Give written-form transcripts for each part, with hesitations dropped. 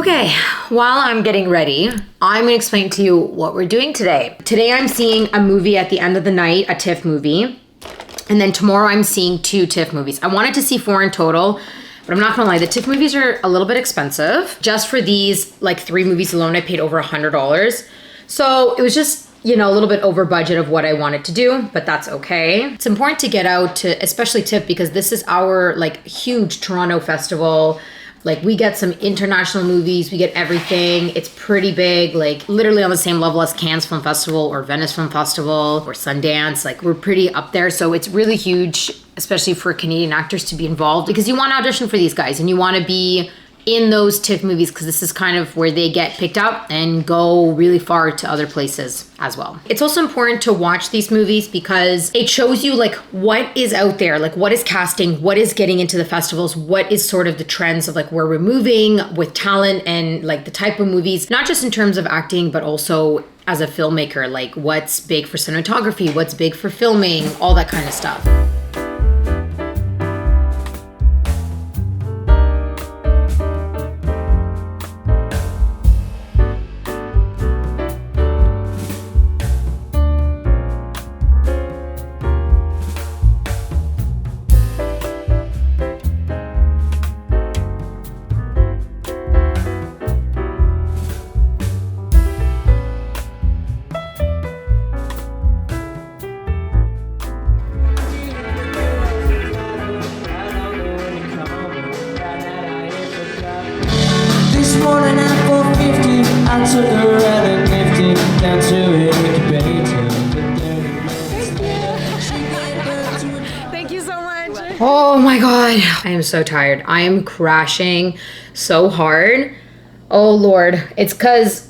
Okay, while I'm getting ready, I'm gonna explain to you what we're doing today. Today I'm seeing a movie at the end of the night, a TIFF movie. And then tomorrow I'm seeing 2 TIFF movies. I wanted to see 4 in total, but I'm not gonna lie, the TIFF movies are a little bit expensive. Just for these, like 3 movies alone, I paid over $100. So it was just, you know, a little bit over budget of what I wanted to do, but that's okay. It's important to get out to, especially TIFF, because this is our like huge Toronto festival. Like we get some international movies, we get everything. It's pretty big, like literally on the same level as Cannes Film Festival or Venice Film Festival or Sundance. Like we're pretty up there. So it's really huge, especially for Canadian actors to be involved, because you want to audition for these guys and you want to be in those TIFF movies, because this is kind of where they get picked up and go really far to other places as well. It's also important to watch these movies because it shows you like what is out there, like what is casting, what is getting into the festivals, what is sort of the trends of like where we're moving with talent and like the type of movies, not just in terms of acting, but also as a filmmaker, like what's big for cinematography, what's big for filming, all that kind of stuff. Morning at 4:50, I took a ride and lifted down to it. Thank you so much. Oh my God, I am so tired. I am crashing so hard. Oh Lord, it's because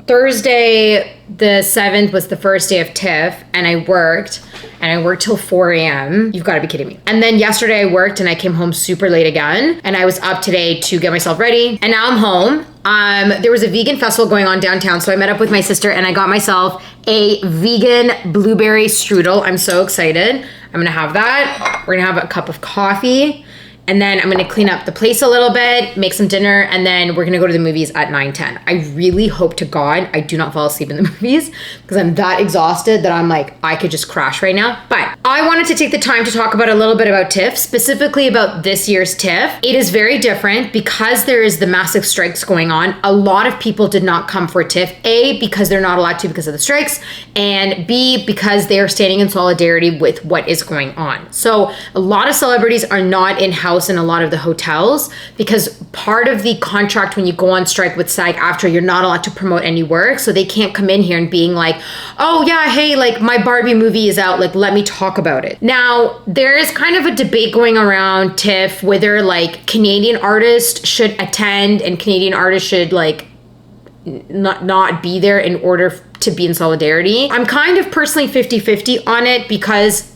Thursday the 7th was the first day of TIFF and I worked till 4 a.m. You've got to be kidding me. And then yesterday I worked and I came home super late again, and I was up today to get myself ready, and now I'm home. There was a vegan festival going on downtown, so I met up with my sister and I got myself a vegan blueberry strudel. I'm so excited. I'm gonna have that. We're gonna have a cup of coffee, and then I'm gonna clean up the place a little bit, make some dinner, and then we're gonna go to the movies at 9:10. I really hope to God I do not fall asleep in the movies, because I'm that exhausted that I'm like, I could just crash right now. But I wanted to take the time to talk about a little bit about TIFF, specifically about this year's TIFF. It is very different because there is the massive strikes going on. A lot of people did not come for TIFF, A, because they're not allowed to because of the strikes, and B, because they are standing in solidarity with what is going on. So a lot of celebrities are not in-house in a lot of the hotels, because part of the contract when you go on strike with SAG-AFTRA, you're not allowed to promote any work, so they can't come in here and being like, oh yeah, hey, like my Barbie movie is out, like let me talk about it. Now there is kind of a debate going around TIFF whether like Canadian artists should attend and Canadian artists should like not be there in order to be in solidarity. I'm kind of personally 50-50 on it, because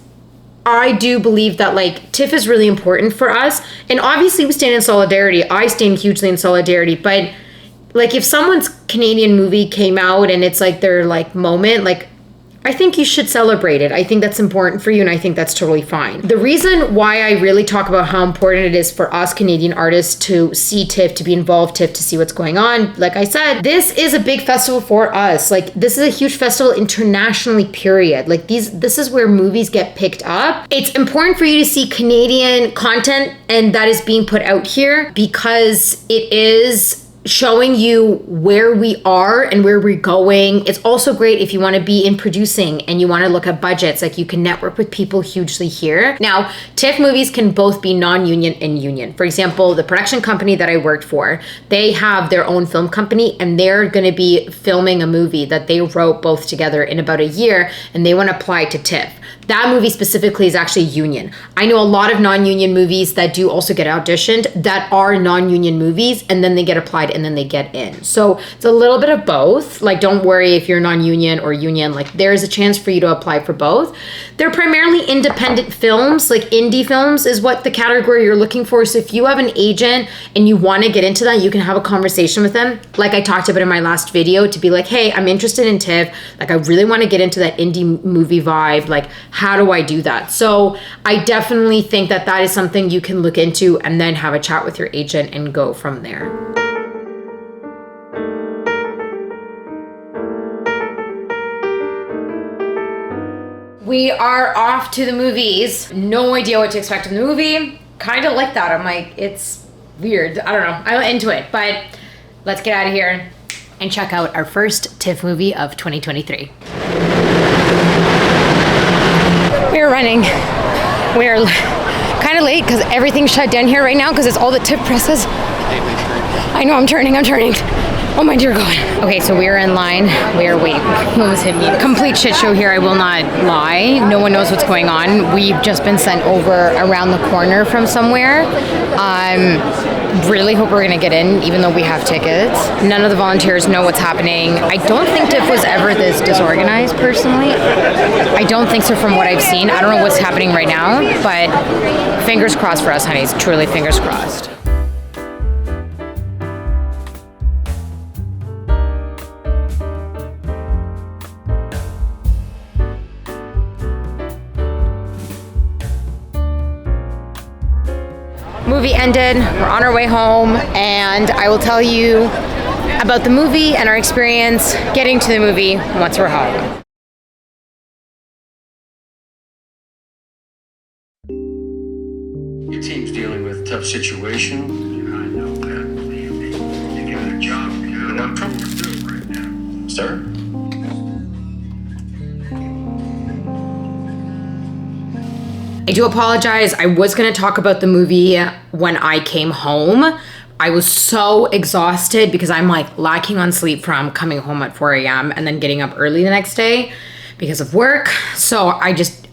I do believe that like TIFF is really important for us, and obviously we stand in solidarity. I stand hugely in solidarity, but like if someone's Canadian movie came out and it's like their like moment, like I think you should celebrate it. I think that's important for you, and I think that's totally fine. The reason why I really talk about how important it is for us Canadian artists to see TIFF, to be involved TIFF, to see what's going on, like I said, this is a big festival for us. Like this is a huge festival internationally, period. Like this is where movies get picked up. It's important for you to see Canadian content, and that is being put out here because it is showing you where we are and where we're going. It's also great if you want to be in producing and you want to look at budgets, like you can network with people hugely here. Now, TIFF movies can both be non-union and union. For example, the production company that I worked for, they have their own film company, and they're going to be filming a movie that they wrote both together in about a year, and they want to apply to TIFF. That movie specifically is actually union. I know a lot of non-union movies that do also get auditioned that are non-union movies, and then they get applied and then they get in. So it's a little bit of both. Like, don't worry if you're non-union or union, like there's a chance for you to apply for both. They're primarily independent films, like indie films is what the category you're looking for. So if you have an agent and you want to get into that, you can have a conversation with them. Like I talked about in my last video, to be like, hey, I'm interested in TIFF. Like I really want to get into that indie movie vibe. Like, how do I do that? So I definitely think that that is something you can look into and then have a chat with your agent and go from there. We are off to the movies. No idea what to expect in the movie. Kind of like that. I'm like, it's weird. I don't know. I'm into it. But let's get out of here and check out our first TIFF movie of 2023. We're running. We're kind of late because everything's shut down here right now because it's all the TIFF presses. I know, I'm turning. Oh my dear God. Okay, so we're in line. We're waiting. What was hit me? Complete shit show here, I will not lie. No one knows what's going on. We've just been sent over around the corner from somewhere. Really hope we're gonna get in, even though we have tickets. None of the volunteers know what's happening. I don't think TIFF was ever this disorganized, personally. I don't think so from what I've seen. I don't know what's happening right now, but fingers crossed for us, honeys. Truly fingers crossed. Movie ended, we're on our way home, and I will tell you about the movie and our experience getting to the movie once we're home. Your team's dealing with a tough situation. I know that. You give it a job, you got a lot of trouble to do right now. Sir? I do apologize. I was going to talk about the movie when I came home. I was so exhausted because I'm like lacking on sleep from coming home at 4 a.m. and then getting up early the next day because of work. So I just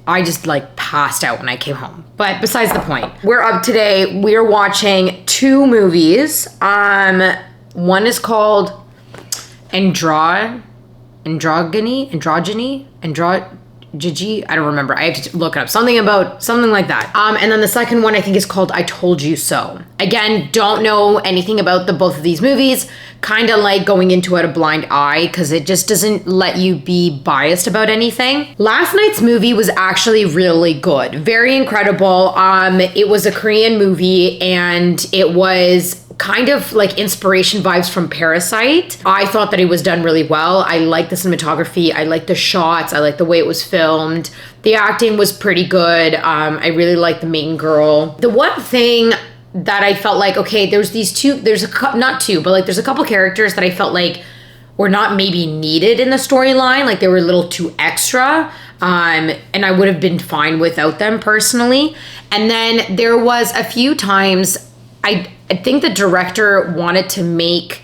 like passed out when I came home. But besides the point, we're up today. We're watching two movies. One is called Androgyny. I don't remember. I have to look it up. Something like that. And then the second one I think is called I Told You So. Again, don't know anything about both of these movies. Kind of like going into it a blind eye because it just doesn't let you be biased about anything. Last night's movie was actually really good. Very incredible. It was a Korean movie and it was kind of like inspiration vibes from Parasite. I thought that it was done really well. I liked the cinematography. I liked the shots. I liked the way it was filmed. The acting was pretty good. I really liked the main girl. The one thing that I felt like, okay, there's a couple characters that I felt like were not maybe needed in the storyline. Like they were a little too extra. And I would have been fine without them personally. And then there was a few times I think the director wanted to make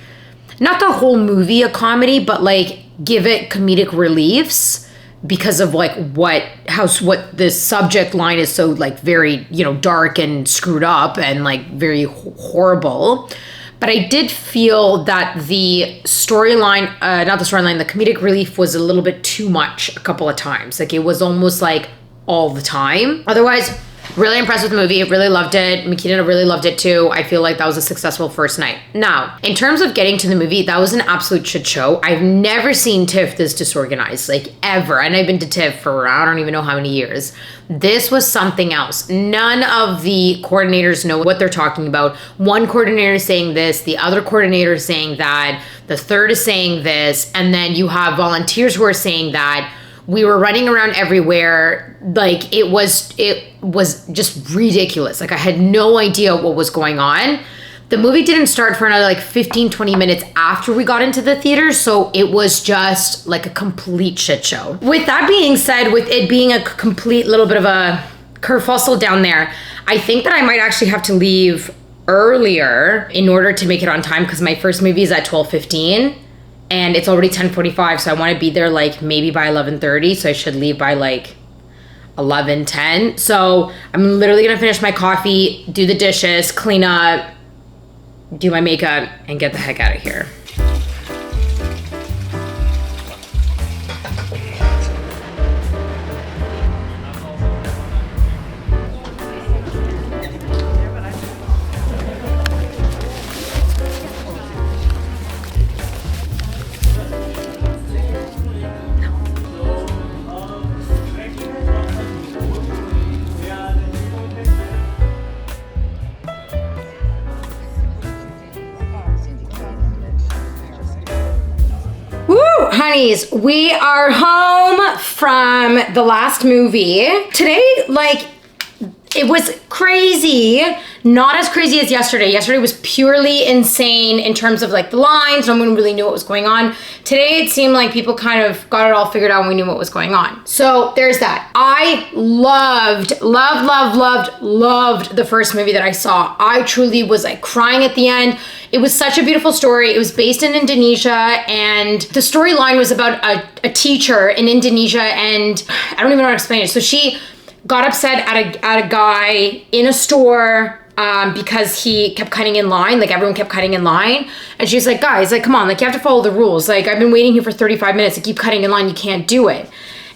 not the whole movie a comedy, but like give it comedic reliefs because of like what the subject line is so like very, dark and screwed up and like very horrible. But I did feel that the comedic relief was a little bit too much a couple of times. Like it was almost like all the time. Otherwise, really impressed with the movie. Really loved it. Makita really loved it too. I feel like that was a successful first night. Now, in terms of getting to the movie, that was an absolute shit show. I've never seen TIFF this disorganized, like ever. And I've been to TIFF for I don't even know how many years. This was something else. None of the coordinators know what they're talking about. One coordinator is saying this, the other coordinator is saying that, the third is saying this, and then you have volunteers who are saying that. We were running around everywhere. Like it was just ridiculous. Like I had no idea what was going on. The movie didn't start for another like 15, 20 minutes after we got into the theater. So it was just like a complete shit show. With that being said, with it being a complete little bit of a kerfuffle down there, I think that I might actually have to leave earlier in order to make it on time because my first movie is at 12:15. And it's already 10:45, so I want to be there like maybe by 11:30, so I should leave by like 11:10. So I'm literally gonna finish my coffee, do the dishes, clean up, do my makeup, and get the heck out of here. honeys, we are home from the last movie. Today, like, it was crazy. Not as crazy as yesterday. Yesterday was purely insane in terms of like the lines. No one really knew what was going on. Today it seemed like people kind of got it all figured out and we knew what was going on. So there's that. I loved the first movie that I saw. I truly was like crying at the end. It was such a beautiful story. It was based in Indonesia, and the storyline was about a teacher in Indonesia, and I don't even know how to explain it. So she got upset at a guy in a store because he kept cutting in line, like everyone kept cutting in line. And she's like, guys, like, come on, like you have to follow the rules. Like I've been waiting here for 35 minutes to keep cutting in line, you can't do it.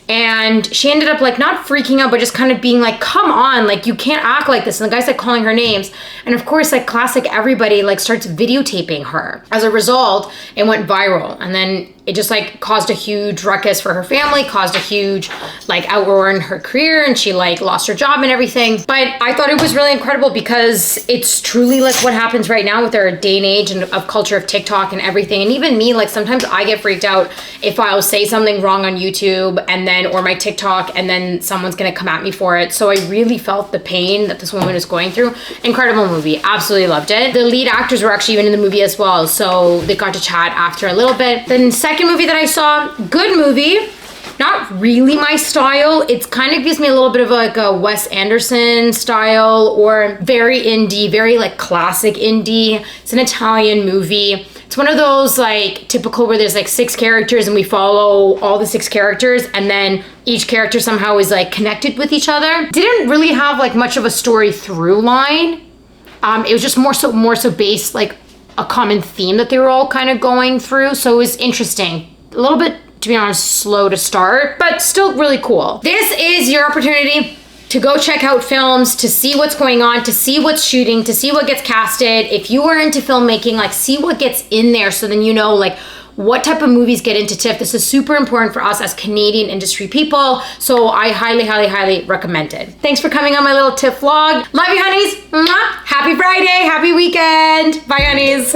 And she ended up like not freaking out, but just kind of being like, come on, like you can't act like this. And the guy's like calling her names. And of course, like classic everybody like starts videotaping her. As a result, it went viral. And then it just like caused a huge ruckus for her family, caused a huge like outroar in her career, and she like lost her job and everything. But I thought it was really incredible because it's truly like what happens right now with our day and age and of culture of TikTok and everything. And even me, like sometimes I get freaked out if I'll say something wrong on YouTube and then, or my TikTok, and then someone's gonna come at me for it. So I really felt the pain that this woman is going through. Incredible movie, absolutely loved it. The lead actors were actually even in the movie as well, so they got to chat after a little bit. Then second movie that I saw, good movie, not really my style. It's kind of gives me a little bit of like a Wes Anderson style, or very indie, very like classic indie. It's an Italian movie. It's one of those like typical where there's like 6 characters and we follow all the 6 characters, and then each character somehow is like connected with each other. Didn't really have like much of a story through line. It was just more so based like a common theme that they were all kind of going through. So it was interesting. A little bit, to be honest, slow to start, but still really cool. This is your opportunity to go check out films, to see what's going on, to see what's shooting, to see what gets casted. If you are into filmmaking, like see what gets in there, so then you know like what type of movies get into TIFF. This is super important for us as Canadian industry people, so I highly recommend it. Thanks for coming on my little TIFF vlog. Love you, honeys. Mwah. Happy Friday, happy weekend. Bye, honeys.